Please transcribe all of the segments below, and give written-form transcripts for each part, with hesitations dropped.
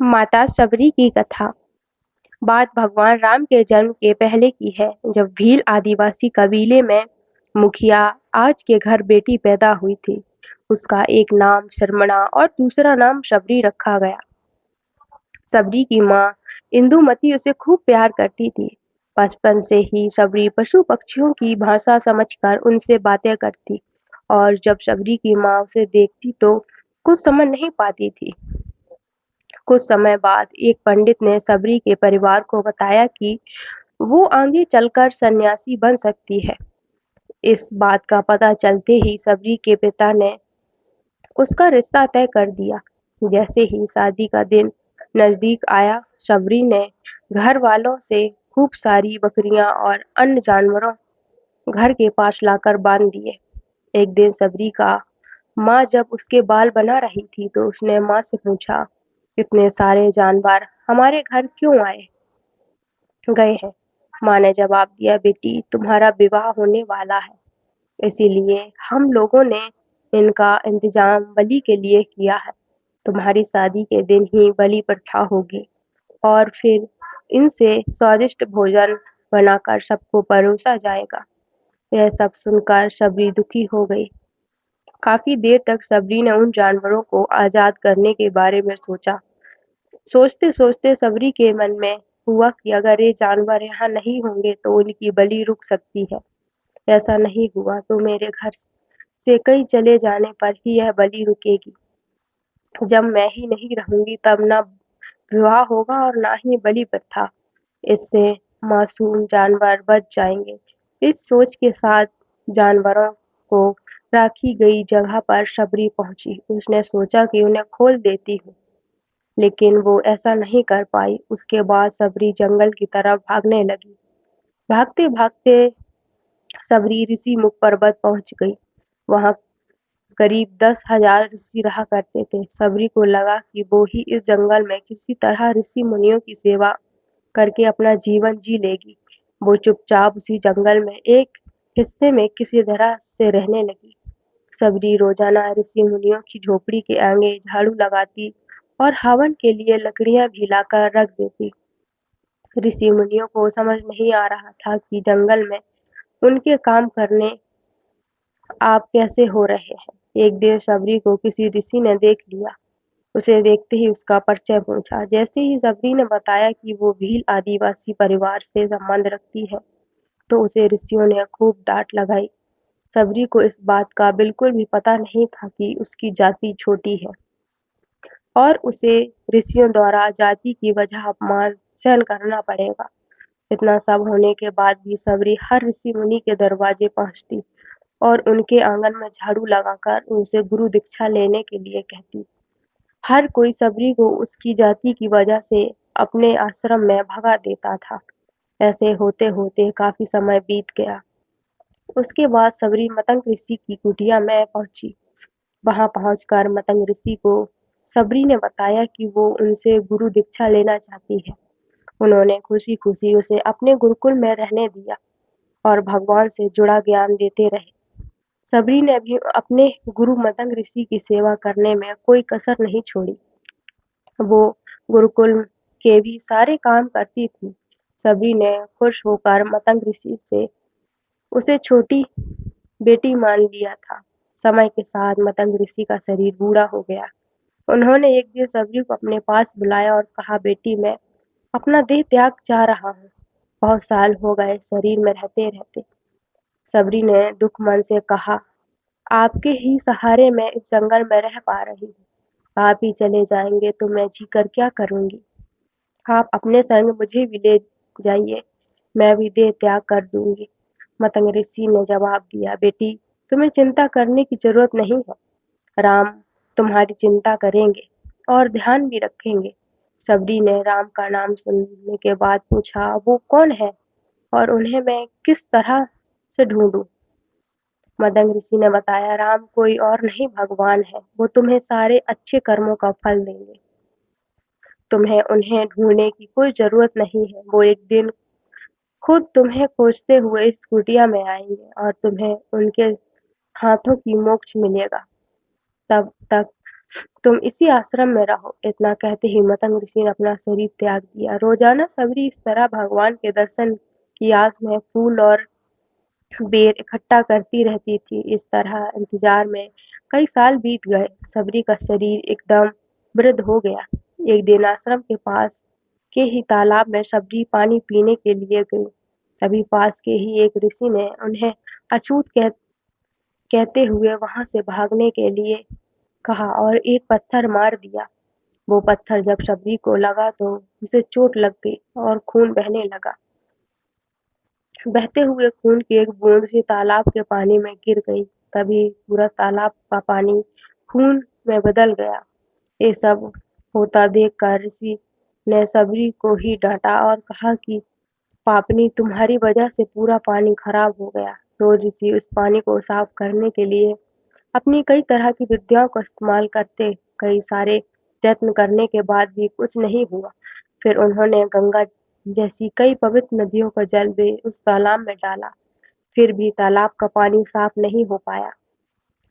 माता सबरी की कथा। बात भगवान राम के जन्म के पहले की है, जब भील आदिवासी कबीले में मुखिया आज के घर बेटी पैदा हुई थी। उसका एक नाम शर्मणा और दूसरा नाम शबरी रखा गया। सबरी की माँ इंदुमती उसे खूब प्यार करती थी। बचपन से ही शबरी पशु पक्षियों की भाषा समझकर उनसे बातें करती और जब शबरी की माँ उसे देखती तो कुछ समझ नहीं पाती थी। कुछ समय बाद एक पंडित ने सबरी के परिवार को बताया कि वो आगे चलकर सन्यासी बन सकती है। इस बात का पता चलते ही सबरी के पिता ने उसका रिश्ता तय कर दिया। जैसे ही शादी का दिन नजदीक आया, सबरी ने घर वालों से खूब सारी बकरियां और अन्य जानवरों घर के पास लाकर बांध दिए। एक दिन सबरी का माँ जब उसके बाल बना रही थी तो उसने माँ से पूछा, इतने सारे जानवर हमारे घर क्यों आए गए हैं? माँ ने जवाब दिया, बेटी तुम्हारा विवाह होने वाला है, इसीलिए हम लोगों ने इनका इंतजाम बलि के लिए किया है। तुम्हारी शादी के दिन ही बलि प्रथा होगी और फिर इनसे स्वादिष्ट भोजन बनाकर सबको परोसा जाएगा। यह सब सुनकर सबरी दुखी हो गई। काफी देर तक सबरी ने उन जानवरों को आजाद करने के बारे में सोचा। सोचते-सोचते सबरी के मन में हुआ कि अगर ये जानवर यहाँ नहीं होंगे तो उनकी बलि रुक सकती है। ऐसा नहीं हुआ तो मेरे घर से कई चले जाने पर ही यह बलि रुकेगी। जब मैं ही नहीं रहूंगी तब ना विवाह होगा और ना ही बलि प्रथा। इससे मासूम जानवर बच जाएंगे। इस सोच के साथ जानवरों को राखी गई जगह पर शबरी पहुंची। उसने सोचा कि उन्हें खोल देती हूँ, लेकिन वो ऐसा नहीं कर पाई। उसके बाद सबरी जंगल की तरफ भागने लगी। भागते-भागते सबरी ऋषिमुख पर्वत पहुंच गई। वहां करीब 10,000 ऋषि रहा करते थे। सबरी को लगा कि वो ही इस जंगल में किसी तरह ऋषि मुनियों की सेवा करके अपना जीवन जी लेगी। वो चुपचाप उसी जंगल में एक हिस्से में किसी तरह से रहने लगी। सबरी रोजाना ऋषि मुनियों की झोपड़ी के आगे झाड़ू लगाती और हवन के लिए लकड़ियां भी लाकर रख देती। ऋषि मुनियों को समझ नहीं आ रहा था कि जंगल में उनके काम करने आप कैसे हो रहे हैं। एक दिन सबरी को किसी ऋषि ने देख लिया। उसे देखते ही उसका परिचय पूछा। जैसे ही सबरी ने बताया कि वो भील आदिवासी परिवार से संबंध रखती है, तो उसे ऋषियों ने खूब डांट लगाई। सबरी को इस बात का बिल्कुल भी पता नहीं था कि उसकी जाति छोटी है और उसे ऋषियों द्वारा जाति की वजह अपमान सहन करना पड़ेगा। इतना सब होने के बाद भी सबरी हर ऋषि मुनि के दरवाजे पहुंचती और उनके आंगन में झाड़ू लगाकर उनसे गुरु दीक्षा लेने के लिए कहती। हर कोई सबरी को उसकी जाति की वजह से अपने आश्रम में भगा देता था। ऐसे होते होते काफी समय बीत गया। उसके बाद सबरी मतंग ऋषि की कुटिया में पहुंची। वहां पहुंचकर मतंग ऋषि को सबरी ने बताया कि वो उनसे गुरु दीक्षा लेना चाहती है। उन्होंने खुशी खुशी उसे अपने गुरुकुल में रहने दिया और भगवान से जुड़ा ज्ञान देते रहे। सबरी ने भी अपने गुरु मतंग ऋषि की सेवा करने में कोई कसर नहीं छोड़ी। वो गुरुकुल के भी सारे काम करती थी। सबरी ने खुश होकर मतंग ऋषि से उसे छोटी बेटी मान लिया था। समय के साथ मतंग ऋषि का शरीर बूढ़ा हो गया। उन्होंने एक दिन सबरी को अपने पास बुलाया और कहा, बेटी मैं अपना देह त्याग चाह रहा हूँ। बहुत साल हो गए शरीर में रहते रहते। सबरी ने दुख मन से कहा, आपके ही सहारे मैं इस जंगल में रह पा रही हूँ। आप ही चले जाएंगे तो मैं जी कर क्या करूंगी? आप अपने संग मुझे भी ले जाइए, मैं भी देह त्याग कर दूंगी। मतंग ऋषि ने जवाब दिया, बेटी तुम्हें चिंता करने की जरूरत नहीं है। राम तुम्हारी चिंता करेंगे और ध्यान भी रखेंगे। सबरी ने राम का नाम सुनने के बाद पूछा, वो कौन है और उन्हें मैं किस तरह से ढूंढूं? मदंग ऋषि ने बताया, राम कोई और नहीं भगवान है। वो तुम्हें सारे अच्छे कर्मों का फल देंगे। तुम्हें उन्हें ढूंढने की कोई जरूरत नहीं है। वो एक दिन खुद तुम्हें खोजते हुए इस कुटिया में आएंगे और तुम्हें उनके हाथों की मोक्ष मिलेगा। तब तक तुम इसी आश्रम में रहो। इतना कहते ही मतंग ऋषि ने अपना शरीर त्याग दिया। रोजाना सबरी इस तरह भगवान के दर्शन की आस में फूल और बेर इकट्ठा करती रहती थी। इस तरह इंतजार में कई साल बीत गए। सबरी का शरीर एकदम वृद्ध हो गया। एक दिन आश्रम के पास के ही तालाब में सबरी पानी पीने के लिए गई। तभी पास के ही एक ऋषि ने उन्हें अछूत कहते हुए वहां से भागने के लिए कहा और एक पत्थर मार दिया। वो पत्थर जब सबरी को लगा तो उसे चोट लग गई और खून बहने लगा। बहते हुए खून की एक बूंद उसी तालाब के पानी में गिर गई। तभी पूरा तालाब का पानी खून में बदल गया। ये सब होता देखकर ऋषि ने सबरी को ही डांटा और कहा कि पापनी, तुम्हारी वजह से पूरा पानी खराब हो गया। रोज ऋषि उस पानी को साफ करने के लिए अपनी कई तरह की विद्याओं का इस्तेमाल करते। कई सारे यत्न करने के बाद भी कुछ नहीं हुआ। फिर उन्होंने गंगा जैसी कई पवित्र नदियों का जल भी उस तालाब में डाला। फिर भी तालाब का पानी साफ नहीं हो पाया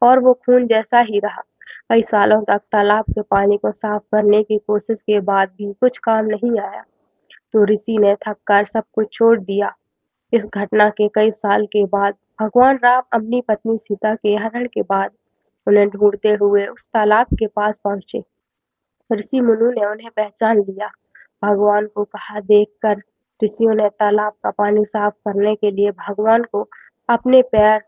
और वो खून जैसा ही रहा। कई सालों तक तालाब के पानी को साफ करने की कोशिश के बाद भी कुछ काम नहीं आया। तो ऋषि ने थककर सब कुछ छोड़ दिया। इस घटना के कई साल के बाद भगवान राम अपनी पत्नी सीता के हरण के बाद उन्हें ढूंढते हुए उस तालाब के पास पहुंचे। ऋषि मुनु ने उन्हें पहचान लिया। भगवान को कहा देखकर ऋषियों ने तालाब का पानी साफ करने के लिए भगवान को अपने पैर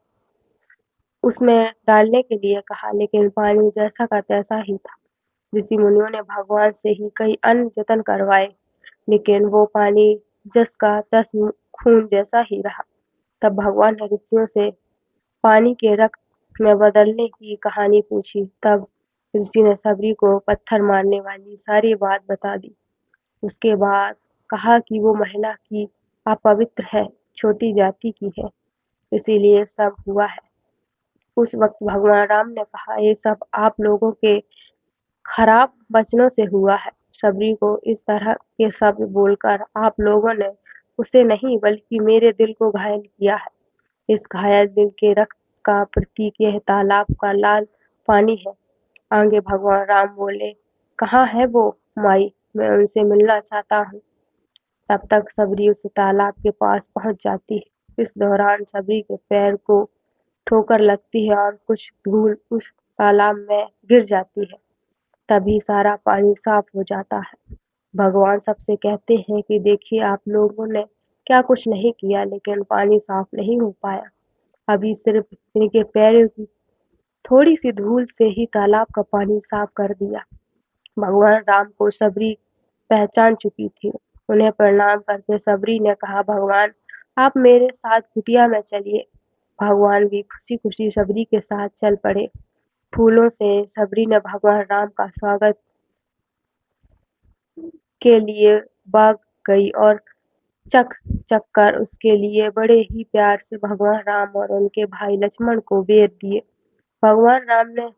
उसमें डालने के लिए कहा, लेकिन पानी जैसा का तैसा ही था। ऋषि मुनियों ने भगवान से ही कई अन्य जतन करवाए, लेकिन वो पानी जस का तस खून जैसा ही रहा। तब भगवान ने ऋषियों से पानी के रक्त में बदलने की कहानी पूछी। तब ऋषि ने सबरी को पत्थर मारने वाली सारी बात बता दी। उसके बाद कहा कि वो महिला की अपवित्र है, छोटी जाति की है, इसीलिए सब हुआ है। उस वक्त भगवान राम ने कहा, ये सब आप लोगों के खराब वचनों से हुआ है। सबरी को इस तरह के शब्द बोलकर आप लोगों ने उसे नहीं बल्कि मेरे दिल को घायल किया है। इस घायल दिल के रक्त का प्रतीक यह तालाब का लाल पानी है। आगे भगवान राम बोले, कहाँ है वो माई, मैं उनसे मिलना चाहता हूँ। तब तक सबरी उस तालाब के पास पहुंच जाती है। इस दौरान सबरी के पैर को ठोकर लगती है और कुछ धूल उस तालाब में गिर जाती है। तभी सारा पानी साफ हो जाता है। भगवान सबसे कहते हैं कि देखिए, आप लोगों ने क्या कुछ नहीं किया, लेकिन पानी साफ नहीं हो पाया। अभी सिर्फ इनके पैरों की थोड़ी सी धूल से ही तालाब का पानी साफ कर दिया। भगवान राम को सबरी पहचान चुकी थी। उन्हें प्रणाम करके सबरी ने कहा, भगवान आप मेरे साथ कुटिया में चलिए। भगवान भी खुशी खुशी सबरी के साथ चल पड़े। फूलों से सबरी ने भगवान राम का स्वागत के लिए बाग गई और चक चक कर उसके लिए बड़े ही प्यार से भगवान राम और उनके भाई लक्ष्मण को बेर दिए। भगवान राम ने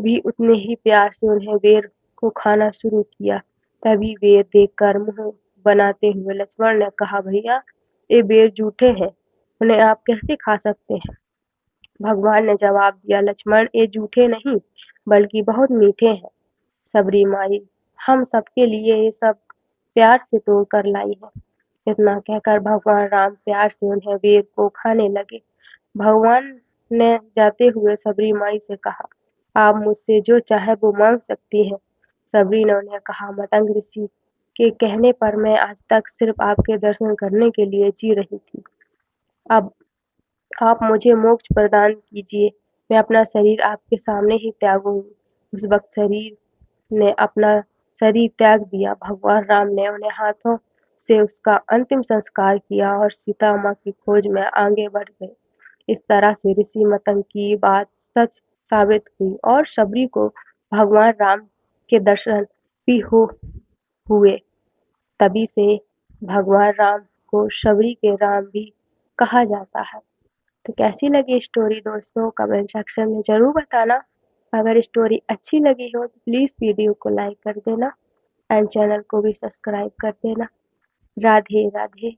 भी उतने ही प्यार से उन्हें बेर को खाना शुरू किया। तभी बेर देखकर मुंह बनाते हुए लक्ष्मण ने कहा, भैया ये बेर जूठे हैं, उन्हें आप कैसे खा सकते हैं? भगवान ने जवाब दिया, लक्ष्मण ये जूठे नहीं बल्कि बहुत मीठे हैं। सबरी माई हम सबके लिए ये सब प्यार से तोड़ कर लाई है। इतना कहकर भगवान राम प्यार से उन्हें बेर को खाने लगे। भगवान ने जाते हुए सबरी माई से कहा, आप मुझसे जो चाहे वो मांग सकती हैं। सबरी ने उन्हें कहा, मतंग ऋषि के कहने पर मैं आज तक सिर्फ आपके दर्शन करने के लिए जी रही थी। अब आप मुझे मोक्ष प्रदान कीजिए, मैं अपना शरीर आपके सामने ही त्यागूंगी। उस वक्त शरीर ने अपना शरीर त्याग दिया। भगवान राम ने उन्हें हाथों से उसका अंतिम संस्कार किया और सीता माँ की खोज में आगे बढ़ गए। इस तरह से ऋषि मतंग की बात सच साबित हुई और शबरी को भगवान राम के दर्शन भी हुए। तभी से भगवान राम को शबरी के राम भी कहा जाता है। तो कैसी लगी स्टोरी दोस्तों, कमेंट सेक्शन में ज़रूर बताना। अगर स्टोरी अच्छी लगी हो तो प्लीज़ वीडियो को लाइक कर देना एंड चैनल को भी सब्सक्राइब कर देना। राधे राधे।